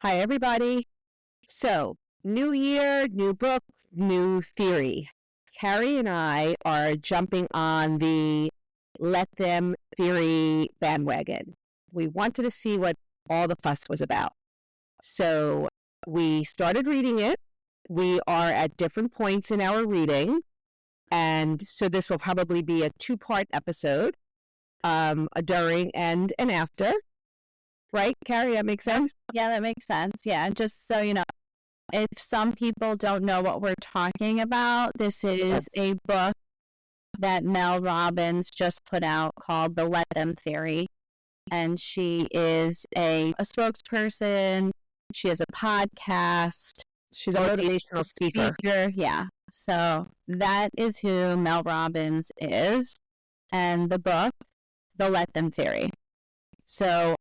Hi, everybody. So, new year, new book, new theory. Carrie and I are jumping on the let them theory bandwagon. We wanted to see what all the fuss was about. So, we started reading it. We are at different points in our reading. And so, this will probably be a two-part episode, a during and an after. Right, Carrie? That makes sense? Yeah, that makes sense. Yeah, just so you know, if some people don't know what we're talking about, this is a book that Mel Robbins just put out called The Let Them Theory. And she is a spokesperson. She has a podcast. She's a motivational speaker. Yeah. So that is who Mel Robbins is. And the book, The Let Them Theory. So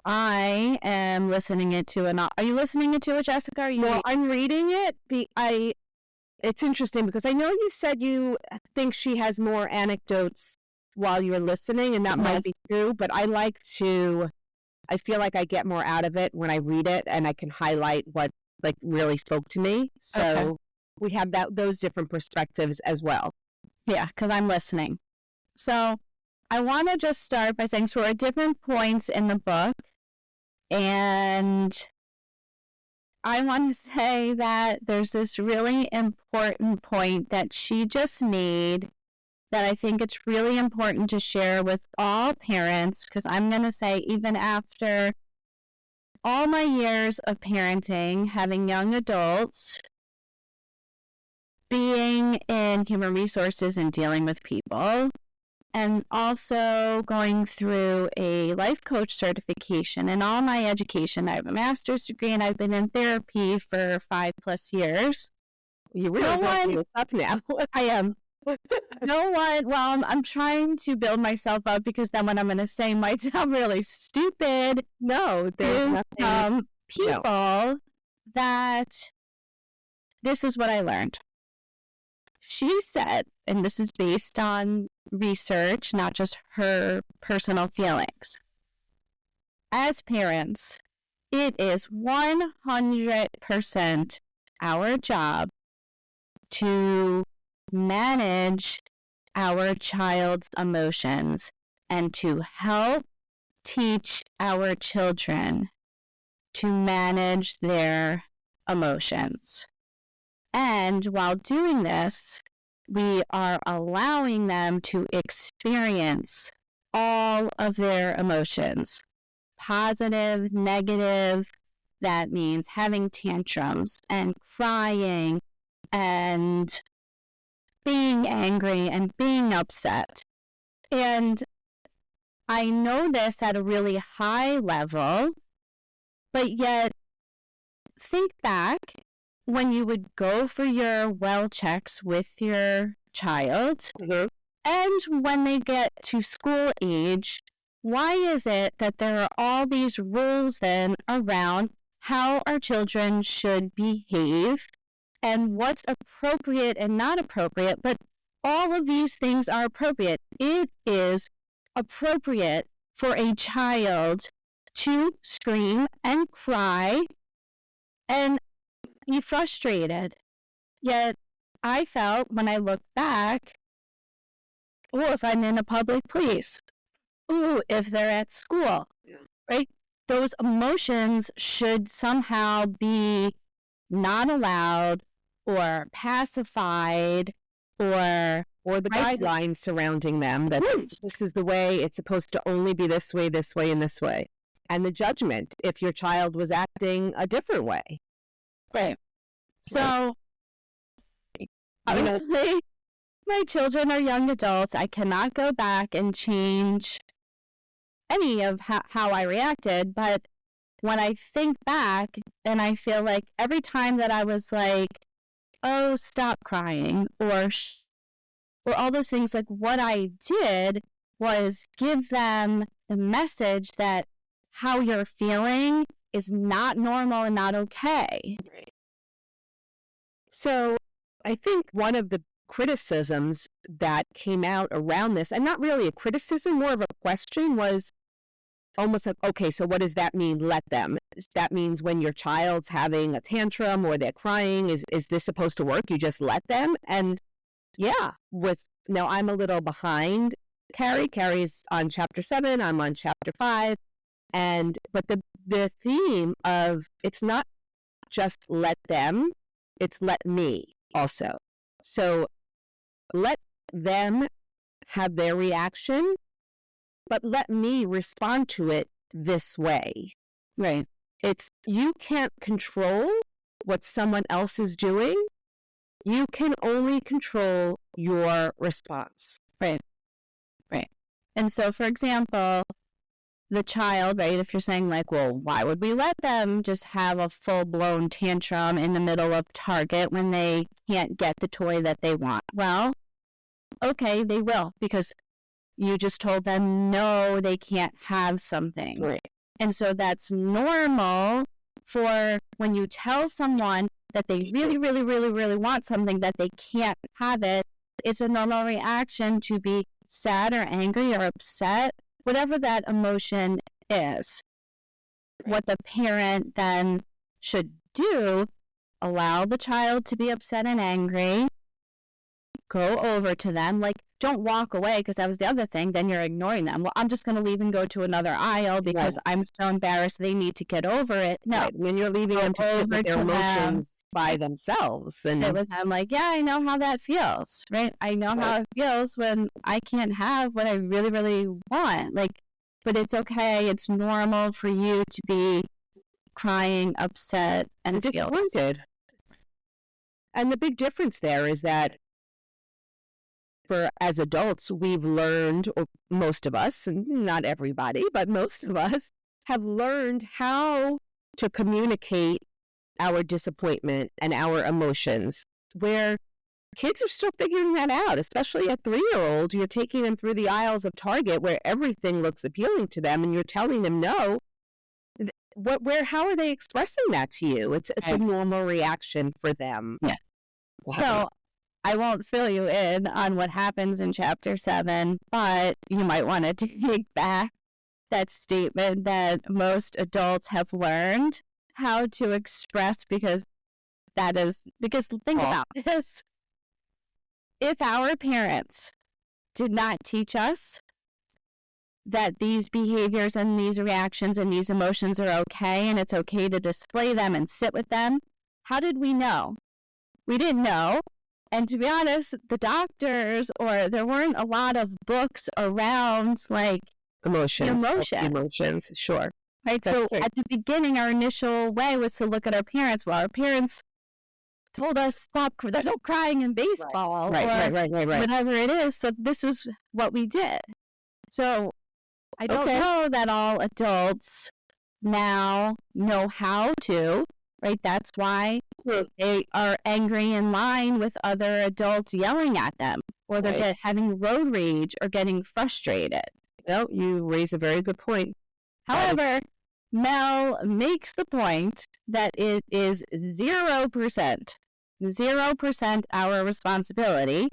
I am listening to it. Are you listening to it, Jessica? No, I'm reading it. It's interesting because I know you said you think she has more anecdotes while you're listening, and that might be true, but I feel like I get more out of it when I read it, and I can highlight what really spoke to me. So we have those different perspectives as well. Yeah, because I'm listening. So I want to just start by saying, so we're at different points in the book, and I want to say that there's this really important point that she just made that I think it's really important to share with all parents, because I'm going to say even after all my years of parenting, having young adults, being in human resources and dealing with people, and also going through a life coach certification and all my education. I have a master's degree and I've been in therapy for 5+ years. You really building this up now. I am. I'm trying to build myself up, because then what I'm going to say might sound really stupid. No, there's nothing. People that this is what I learned. She said, and this is based on research, not just her personal feelings. As parents, it is 100% our job to manage our child's emotions and to help teach our children to manage their emotions. And while doing this, we are allowing them to experience all of their emotions, positive, negative. That means having tantrums and crying and being angry and being upset. And I know this at a really high level, but yet think back when you would go for your well checks with your child, and when they get to school age, why is it that there are all these rules then around how our children should behave and what's appropriate and not appropriate? But all of these things are appropriate. It is appropriate for a child to scream and cry and be frustrated. Yet I felt, when I look back, if I'm in a public place, if they're at school, right? Those emotions should somehow be not allowed or pacified, or the guidelines surrounding them, that this is the way it's supposed to only be, this way, and this way. And the judgment if your child was acting a different way. Right. So, obviously, my children are young adults. I cannot go back and change any of how I reacted. But when I think back, and I feel like every time that I was like, oh, stop crying, or all those things, like what I did was give them the message that how you're feeling is not normal and not okay. Right. So I think one of the criticisms that came out around this, and not really a criticism, more of a question, was almost like, okay, so what does that mean, let them? that means when your child's having a tantrum or they're crying, is this supposed to work? You just let them? And yeah, now I'm a little behind Carrie. Carrie's on chapter 7, I'm on chapter 5. But the theme of it's not just let them, it's let me also. So let them have their reaction, but let me respond to it this way. Right. It's, you can't control what someone else is doing. You can only control your response. Right. Right. And so, for example, the child, right, if you're saying like, well, why would we let them just have a full-blown tantrum in the middle of Target when they can't get the toy that they want? Well, okay, they will, because you just told them, no, they can't have something. Right. And so that's normal for when you tell someone that they really, really, really, really want something that they can't have it. It's a normal reaction to be sad or angry or upset, whatever that emotion is. What the parent then should do, allow the child to be upset and angry, go over to them, like, don't walk away, because that was the other thing, then you're ignoring them. Well, I'm just going to leave and go to another aisle because I'm so embarrassed they need to get over it. No. Right. When you're leaving them to sit with their emotions by themselves. And sit with them like, yeah, I know how that feels, right? I know how it feels when I can't have what I really, really want. Like, but it's okay. It's normal for you to be crying, upset, and disappointed. And the big difference there is that as adults, we've learned, or most of us, and not everybody, but most of us have learned how to communicate our disappointment and our emotions, where kids are still figuring that out, especially a 3-year-old. You're taking them through the aisles of Target where everything looks appealing to them, and you're telling them no. How are they expressing that to you? It's a normal reaction for them. Yeah. Wow. So I won't fill you in on what happens in chapter 7, but you might want to take back that statement that most adults have learned how to express, because think about this. If our parents did not teach us that these behaviors and these reactions and these emotions are okay, and it's okay to display them and sit with them, how did we know? We didn't know. And to be honest, the doctors, or there weren't a lot of books around like emotions, sure. Right. That's so right. At the beginning, our initial way was to look at our parents. Well, our parents told us, stop, there's no crying in baseball, right. Whatever it is. So this is what we did. So I don't know that all adults now know how to, right? That's why they are angry in line with other adults yelling at them, or they're having road rage or getting frustrated. No, you raise a very good point. However, Mel makes the point that it is 0% our responsibility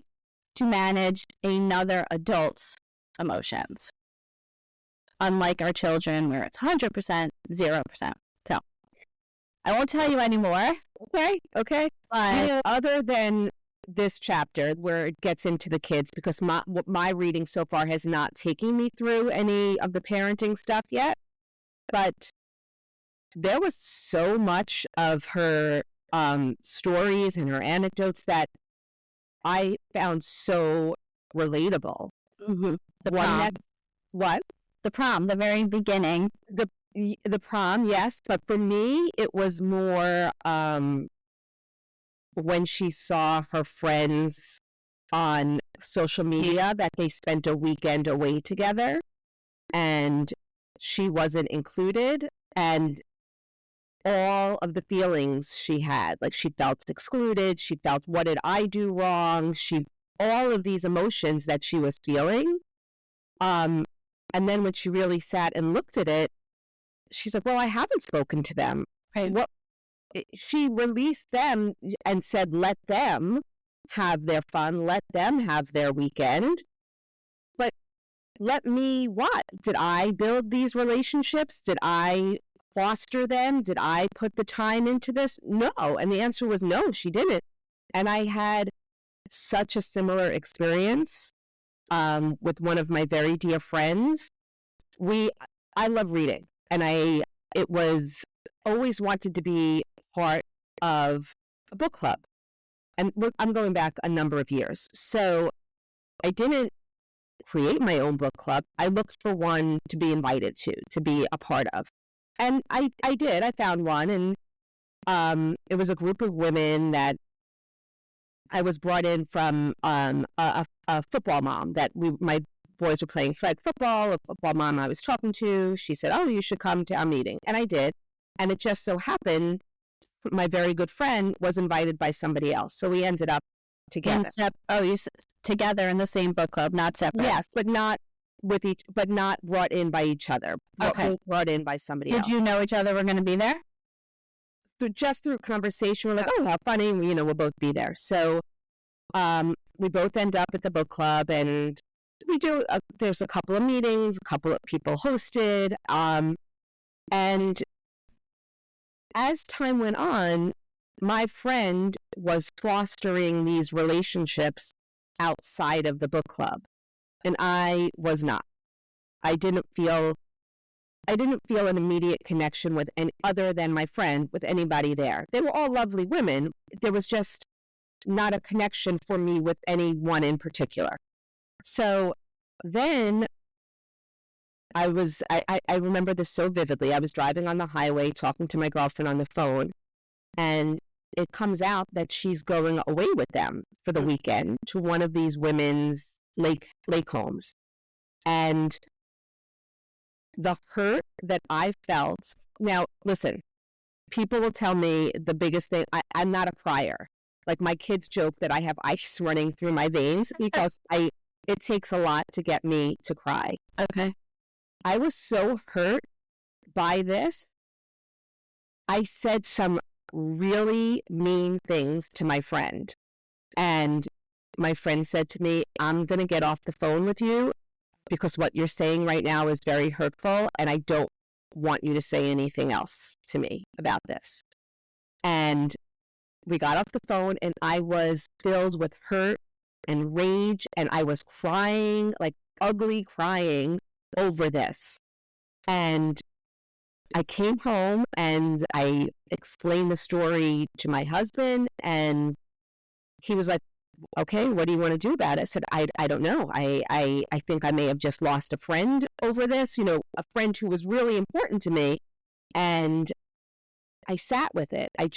to manage another adult's emotions. Unlike our children, where it's 100%, 0%. So I won't tell you anymore. Okay. But other than this chapter where it gets into the kids, because my reading so far has not taken me through any of the parenting stuff yet, but there was so much of her stories and her anecdotes that I found so relatable. Mm-hmm. The prom, the very beginning. The prom, yes, but for me, it was more when she saw her friends on social media that they spent a weekend away together, and she wasn't included, and all of the feelings she had, like she felt excluded, she felt, what did I do wrong? All of these emotions that she was feeling. And then when she really sat and looked at it, she's like, well, I haven't spoken to them. Right. She released them and said, let them have their fun, let them have their weekend. But let me what? Did I build these relationships? Did I foster them? Did I put the time into this? No. And the answer was no, she didn't. And I had such a similar experience with one of my very dear friends. I love reading, and it was always wanted to be part of a book club. And I'm going back a number of years. So I didn't create my own book club. I looked for one to be invited to be a part of. And I did. I found one, and it was a group of women that I was brought in from a football mom that my boys were playing flag football. A football mom I was talking to, she said, "Oh, you should come to our meeting," and I did. And it just so happened, my very good friend was invited by somebody else, so we ended up together. Together in the same book club, not separate. Yes, but not brought in by each other. Okay. Both brought in by somebody else. Did you know each other were going to be there? Just through conversation, we're like, "Oh, how funny! We'll both be there." So, we both end up at the book club, and we do. There's a couple of meetings, a couple of people hosted, and as time went on, my friend was fostering these relationships outside of the book club, and I was not. I didn't feel an immediate connection with any other than my friend with anybody there. They were all lovely women. There was just not a connection for me with anyone in particular. So then I remember this so vividly. I was driving on the highway talking to my girlfriend on the phone, and it comes out that she's going away with them for the weekend to one of these women's lake homes. And the hurt that I felt, now listen, people will tell me the biggest thing, I'm not a crier. Like, my kids joke that I have ice running through my veins because it takes a lot to get me to cry. Okay. I was so hurt by this. I said some really mean things to my friend. And my friend said to me, "I'm going to get off the phone with you because what you're saying right now is very hurtful, and I don't want you to say anything else to me about this." And we got off the phone, and I was filled with hurt and rage, and I was crying, like ugly crying over this. And I came home and I explained the story to my husband, and he was like, "Okay, what do you want to do about it?" I said, I don't know. I think I may have just lost a friend over this, a friend who was really important to me. And I sat with it. I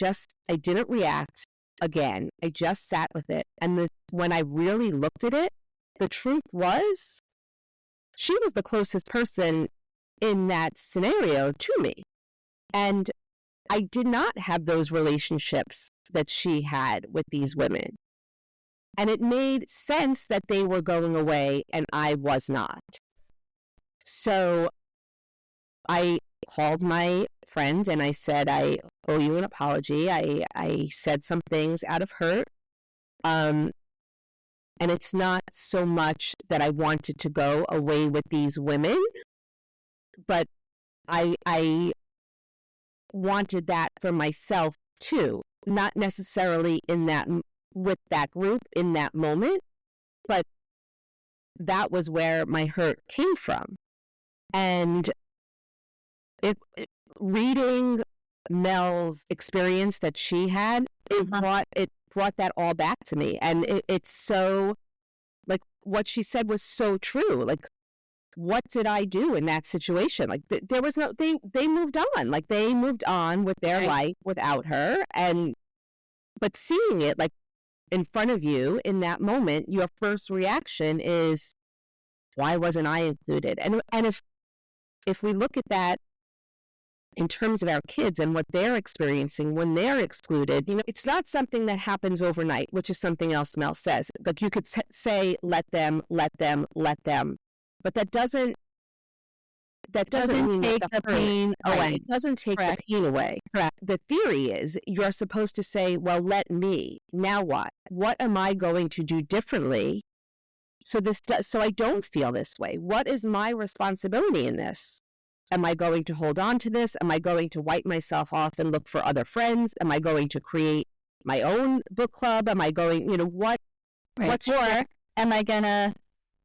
didn't react again. I just sat with it. And when I really looked at it, the truth was, she was the closest person in that scenario to me. And I did not have those relationships that she had with these women. And it made sense that they were going away and I was not. So I called my friend and I said, "I owe you an apology. I said some things out of hurt. And it's not so much that I wanted to go away with these women, but I wanted that for myself too. Not necessarily with that group in that moment, but that was where my hurt came from." And reading Mel's experience that she had, it brought that all back to me. And it's so, like, what she said was so true. Like, what did I do in that situation? Like, there was no, they moved on. Like, they moved on with their life without her. But seeing it, like, in front of you in that moment, your first reaction is, why wasn't I included? And if we look at that in terms of our kids and what they're experiencing when they're excluded, it's not something that happens overnight, which is something else Mel says. Like, you could say, let them, but that doesn't mean take the pain away. It doesn't take the pain away. Correct. The theory is you're supposed to say, well, let me. Now what? What am I going to do differently so I don't feel this way? What is my responsibility in this? Am I going to hold on to this? Am I going to wipe myself off and look for other friends? Am I going to create my own book club? Am I going, what's or am I going to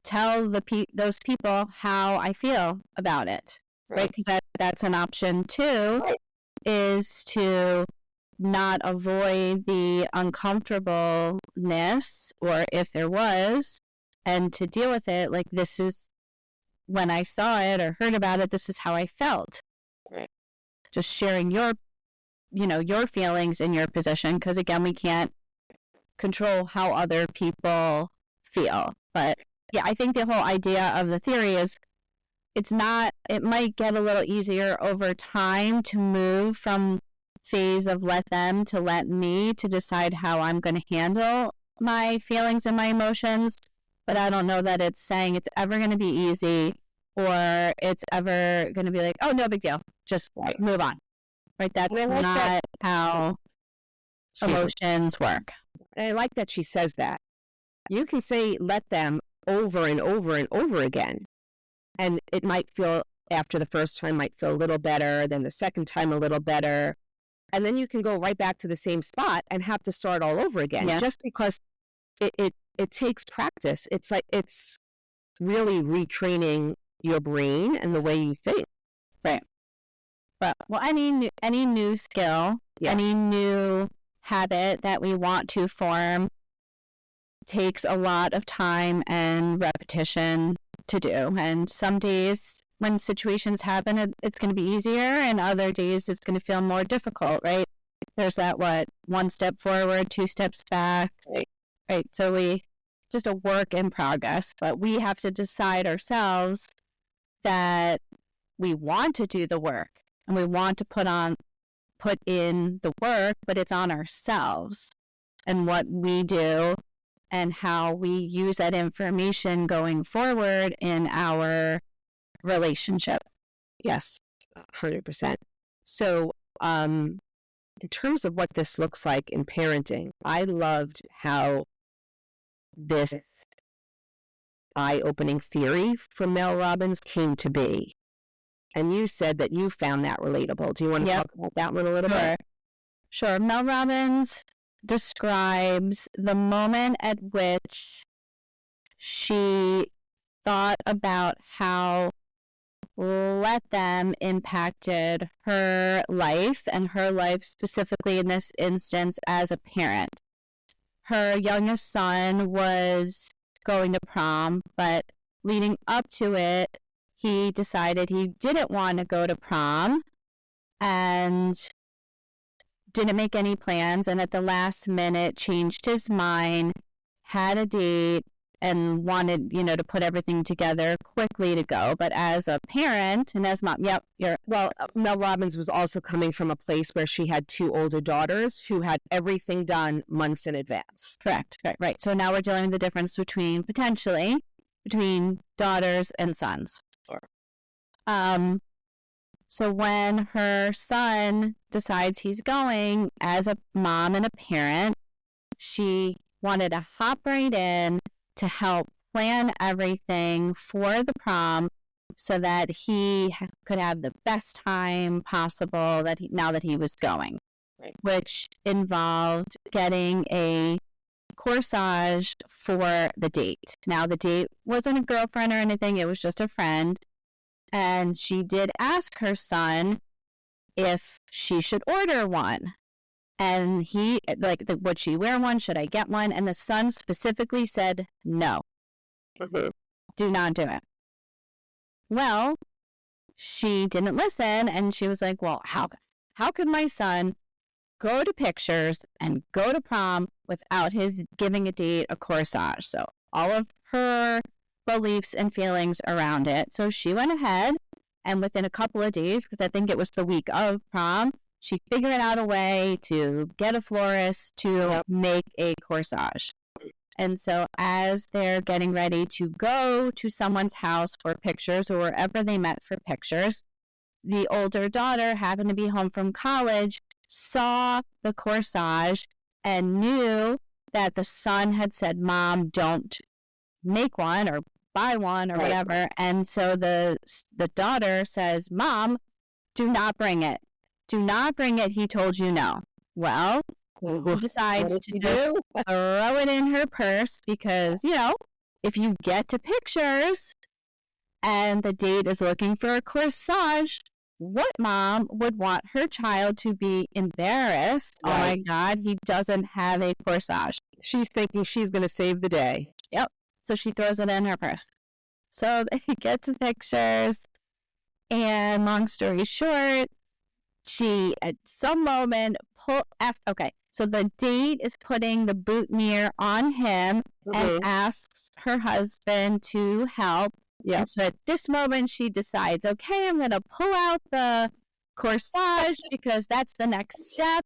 tell those people how I feel about it? Right? Because that's an option too, is to not avoid the uncomfortableness, or if there was, and to deal with it. Like, this is when I saw it or heard about it, this is how I felt. Right. Just sharing your feelings in your position, because again, we can't control how other people feel. But yeah, I think the whole idea of the theory is it might get a little easier over time to move from phase of let them to let me, to decide how I'm going to handle my feelings and my emotions. But I don't know that it's saying it's ever going to be easy, or it's ever going to be like, oh, no big deal, just move on. Right? That's not how emotions work. And I like that she says that. You can say let them over and over and over again. And it might feel, after the first time, might feel a little better, then the second time a little better. And then you can go right back to the same spot and have to start all over again. Yeah. Just because it takes practice. It's like, it's really retraining your brain and the way you think. Right. But, well, any new skill, any new habit that we want to form takes a lot of time and repetition to do. And some days when situations happen, it's going to be easier, and other days it's going to feel more difficult, right? There's that, one step forward, 2 steps back, right? So just a work in progress, but we have to decide ourselves that we want to do the work and we want to put in the work, but it's on ourselves and what we do and how we use that information going forward in our relationship. Yes, 100%. So, in terms of what this looks like in parenting, I loved how this eye-opening theory from Mel Robbins came to be. And you said that you found that relatable. Do you want to talk about that one a little bit? Sure. Mel Robbins describes the moment at which she thought about how let them impacted her life, and her life specifically in this instance as a parent. Her youngest son was going to prom, but leading up to it, he decided he didn't want to go to prom and didn't make any plans, and at the last minute changed his mind, had a date, and wanted, to put everything together quickly to go. But as a parent and as mom, Mel Robbins was also coming from a place where she had 2 older daughters who had everything done months in advance. Correct. Right. So now we're dealing with the difference between daughters and sons. Sure. So when her son decides he's going, as a mom and a parent, she wanted to hop right in to help plan everything for the prom so that he could have the best time possible now that he was going, which involved getting a corsage for the date. Now, the date wasn't a girlfriend or anything. It was just a friend. And she did ask her son if she should order one. And he, would she wear one? Should I get one? And the son specifically said, no, do not do it. Well, she didn't listen. And she was like, well, how could my son go to pictures and go to prom without his giving a date a corsage? So all of her beliefs and feelings around it. So she went ahead, and within a couple of days, because I think it was the week of prom, she figured out a way to get a florist to make a corsage. And so as they're getting ready to go to someone's house for pictures, or wherever they met for pictures, the older daughter happened to be home from college, saw the corsage, and knew that the son had said, Mom, don't make one or buy one or whatever. And so the daughter says, Mom, do not bring it. Do not bring it. He told you no. Well, she decides to just throw it in her purse because, if you get to pictures and the date is looking for a corsage, what mom would want her child to be embarrassed? Right. Oh my God, he doesn't have a corsage. She's thinking she's going to save the day. Yep. So she throws it in her purse. So they get to pictures, and long story short, she at some moment so the date is putting the boutonniere on him and asks her husband to help. Yeah. And so at this moment, she decides, okay, I'm going to pull out the corsage because that's the next step.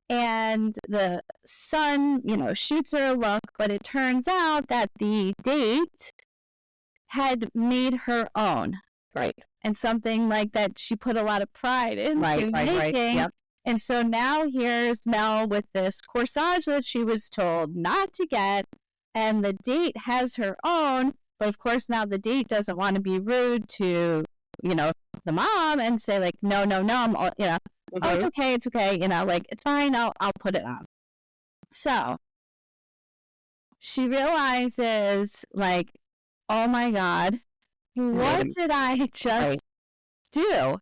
And the son, shoots her a look, but it turns out that the date had made her own. Right. And something like that she put a lot of pride into making. Right. Yep. And so now here's Mel with this corsage that she was told not to get, and the date has her own. But of course, now the date doesn't want to be rude to, the mom and say like, no, oh, it's okay, it's fine, I'll put it on. So she realizes like, oh my God, what did I just do?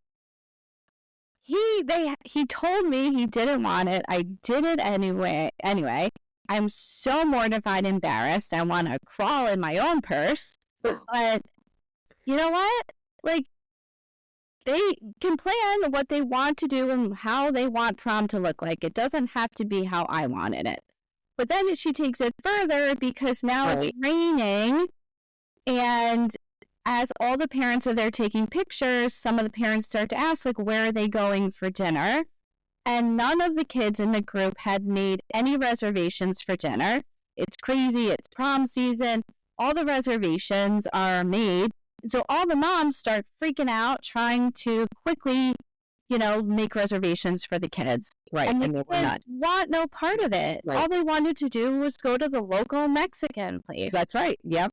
He told me he didn't want it. I did it anyway. I'm so mortified, embarrassed. I want to crawl in my own purse. But you know what? Like, they can plan what they want to do and how they want prom to look like. It doesn't have to be how I wanted it. But then she takes it further because now it's raining, and as all the parents are there taking pictures, some of the parents start to ask, like, where are they going for dinner? And none of the kids in the group had made any reservations for dinner. It's crazy. It's prom season. All the reservations are made. So all the moms start freaking out, trying to quickly, make reservations for the kids. Right. And the kids want no part of it. Right. All they wanted to do was go to the local Mexican place. That's right. Yep.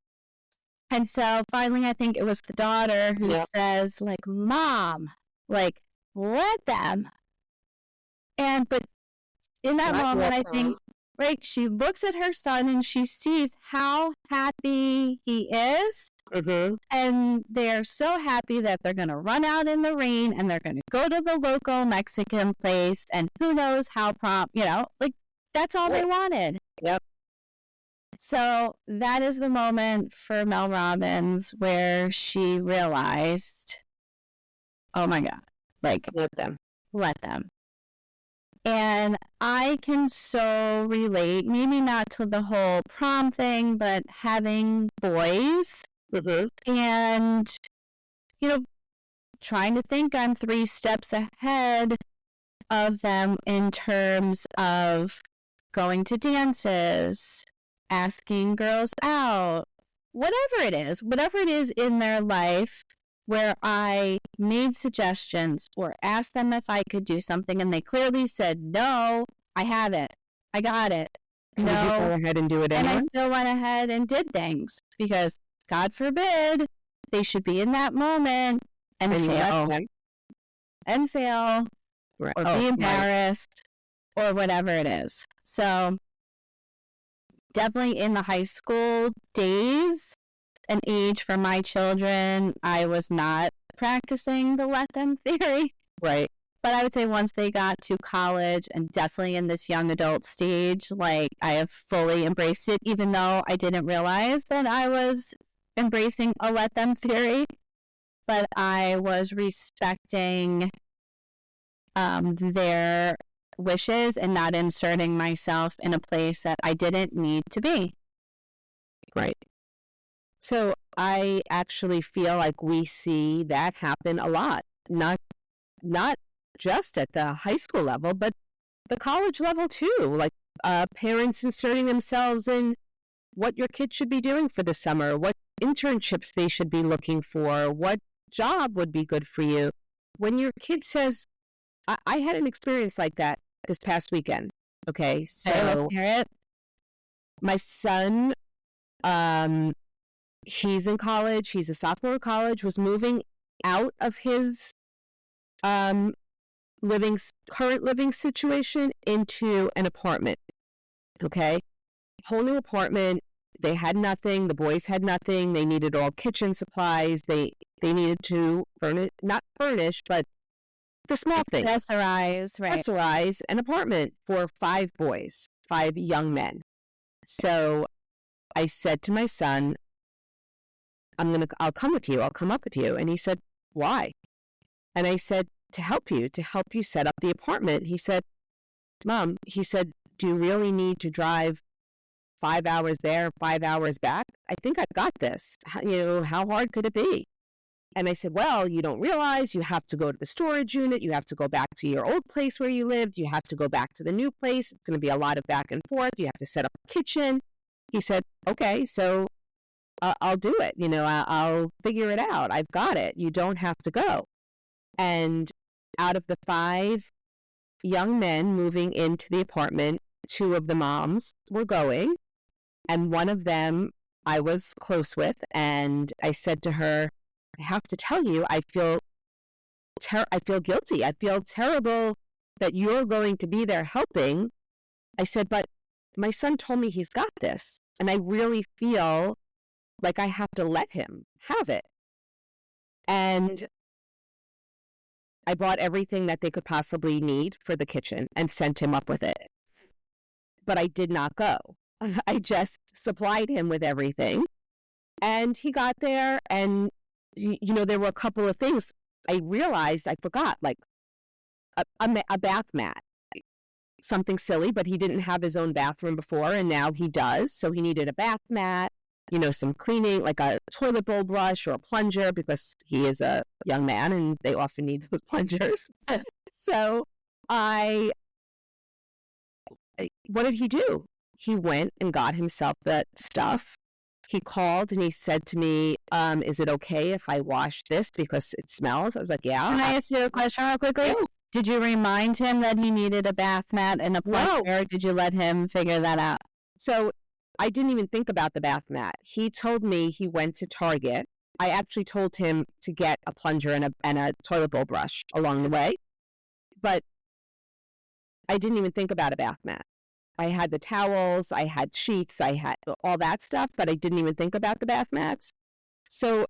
And so finally, I think it was the daughter who says, like, Mom, like, let them. But in that moment, I think, she looks at her son and she sees how happy he is. Mm-hmm. And they're so happy that they're going to run out in the rain and they're going to go to the local Mexican place. And who knows how that's all they wanted. Yep. So that is the moment for Mel Robbins where she realized, oh my God, let them. And I can so relate, maybe not to the whole prom thing, but having boys and, trying to think I'm 3 steps ahead of them in terms of going to dances, asking girls out, whatever it is in their life where I made suggestions or asked them if I could do something and they clearly said, no, I have it. I got it. No. You go ahead and do it anyway? And I still went ahead and did things because God forbid they should be in that moment and fail or be embarrassed or whatever it is. So definitely in the high school days and age for my children, I was not practicing the let them theory. Right. But I would say once they got to college and definitely in this young adult stage, I have fully embraced it, even though I didn't realize that I was embracing a let them theory. But I was respecting their wishes and not inserting myself in a place that I didn't need to be. Right. So I actually feel like we see that happen a lot, not just at the high school level, but the college level too. Parents inserting themselves in what your kid should be doing for the summer, what internships they should be looking for, what job would be good for you. When your kid says, I had an experience like that this past weekend. Okay, so my son he's in college. He's a sophomore in college, was moving out of his current living situation into an apartment. Okay. Whole new apartment. They had nothing. The boys had nothing. They needed all kitchen supplies. They needed to not furnish, but the small things. Accessorize an apartment for 5 boys, 5 young men. So I said to my son, I'll come with you. I'll come up with you. And he said, why? And I said, to help you set up the apartment. He said, Mom, he said, do you really need to drive 5 hours there, 5 hours back? I think I've got this. How hard could it be? And I said, well, you don't realize you have to go to the storage unit. You have to go back to your old place where you lived. You have to go back to the new place. It's going to be a lot of back and forth. You have to set up a kitchen. He said, okay, so I'll do it. I'll figure it out. I've got it. You don't have to go. And out of the 5 young men moving into the apartment, 2 of the moms were going. And one of them I was close with. And I said to her, I have to tell you, I feel guilty. I feel terrible that you're going to be there helping. I said, but my son told me he's got this. And I really feel like I have to let him have it. And I bought everything that they could possibly need for the kitchen and sent him up with it. But I did not go. I just supplied him with everything. And he got there, and there were a couple of things I realized I forgot, like a bath mat. Something silly, but he didn't have his own bathroom before, and now he does. So he needed a bath mat, some cleaning, like a toilet bowl brush or a plunger, because he is a young man and they often need those plungers. So what did he do? He went and got himself that stuff. He called and he said to me, is it okay if I wash this because it smells? I was like, yeah. Can I ask you a question real quickly? No. Did you remind him that he needed a bath mat and a plunger, or did you let him figure that out? So I didn't even think about the bath mat. He told me he went to Target. I actually told him to get a plunger and a toilet bowl brush along the way. But I didn't even think about a bath mat. I had the towels, I had sheets, I had all that stuff, but I didn't even think about the bath mats. So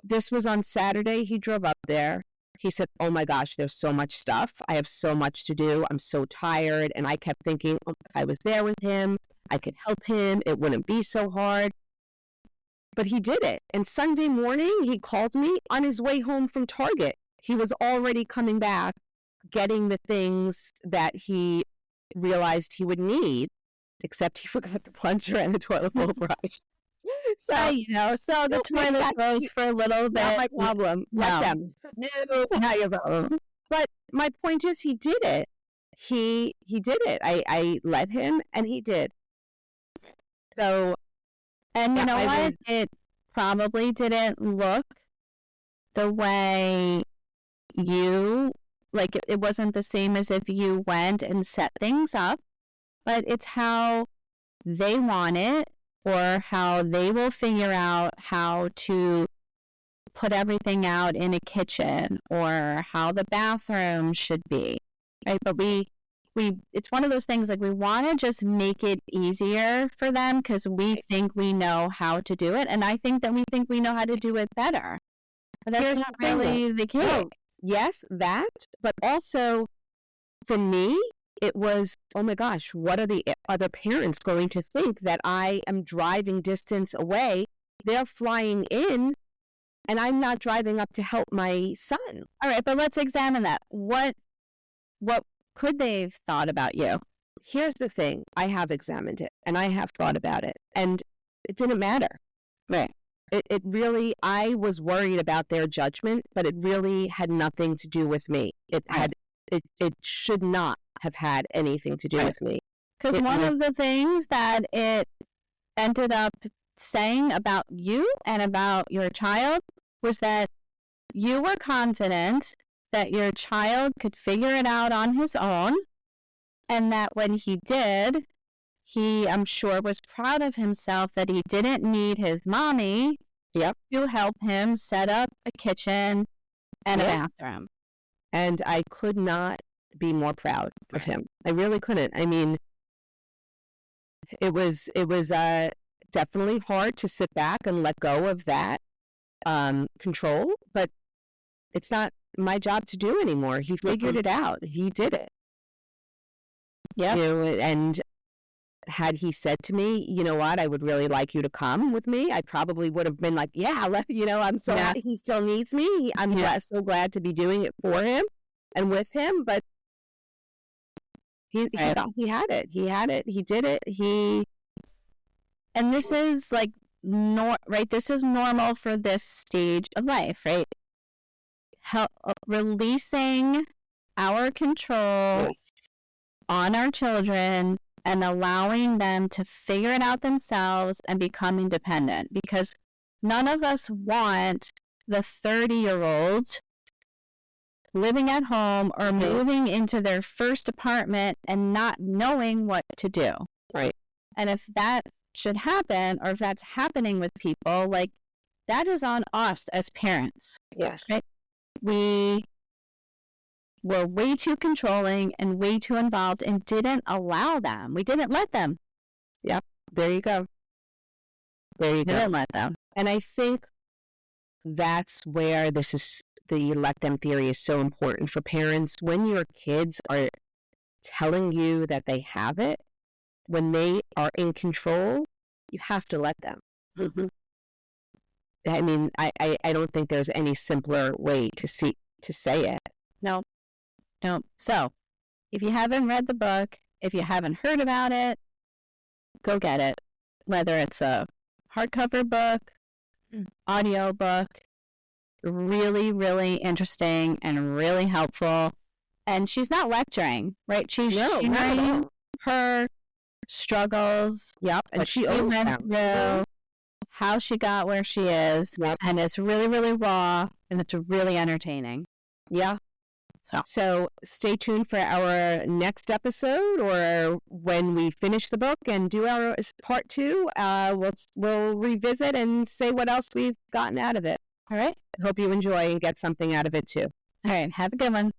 this was on Saturday. He drove up there. He said, oh my gosh, there's so much stuff. I have so much to do. I'm so tired. And I kept thinking, if I was there with him, I could help him. It wouldn't be so hard. But he did it. And Sunday morning, he called me on his way home from Target. He was already coming back, getting the things that he realized he would need, except he forgot the plunger and the toilet bowl brush. So, so the toilet goes for a little bit. Not my problem. Let them. No, not your problem. But my point is, he did it. He did it. I let him, and he did. So, and you know what? It probably didn't look the way it wasn't the same as if you went and set things up, but it's how they want it, or how they will figure out how to put everything out in a kitchen, or how the bathroom should be, right? But it's one of those things, like, we want to just make it easier for them because we think we know how to do it, and I think that we think we know how to do it better. But that's not really the case. No. Yes, that, but also for me, it was, oh my gosh, what are the other parents going to think that I am driving distance away? They're flying in, and I'm not driving up to help my son. All right, but let's examine that. What could they have thought about you? Here's the thing. I have examined it, and I have thought about it, and it didn't matter. Right. It really, I was worried about their judgment, but it really had nothing to do with me. It should not have had anything to do with me. Because one of the things that it ended up saying about you and about your child was that you were confident that your child could figure it out on his own, and that when he did, he, I'm sure, was proud of himself that he didn't need his mommy to help him set up a kitchen and a bathroom. And I could not be more proud of him. I really couldn't. I mean, it was definitely hard to sit back and let go of that control, but it's not my job to do anymore. He figured it out. He did it. Yeah. And had he said to me, you know what, I would really like you to come with me, I probably would have been like, I'm so happy he still needs me. I'm so glad to be doing it for him and with him. But he had it. He had it. He did it. And this is like, right? This is normal for this stage of life, right? Releasing our control on our children and allowing them to figure it out themselves and become independent, because none of us want the 30-year-old living at home or moving into their first apartment and not knowing what to do. Right. And if that should happen, or if that's happening with people, like, that is on us as parents. Yes. Right? We were way too controlling and way too involved and didn't allow them. We didn't let them. Yep. There you go. Didn't let them. And I think that's where the let them theory is so important for parents. When your kids are telling you that they have it, when they are in control, you have to let them. Mm-hmm. I mean, I don't think there's any simpler way to say it. No. So, if you haven't read the book, if you haven't heard about it, go get it. Whether it's a hardcover book, audio book, really, really interesting and really helpful. And she's not lecturing, right? She's sharing her struggles. Yep. And she went through, how she got where she is. Yep. And it's really, really raw, and it's really entertaining. Yeah. So stay tuned for our next episode, or when we finish the book and do our part 2, we'll revisit and say what else we've gotten out of it. All right. I hope you enjoy and get something out of it too. All right. Have a good one.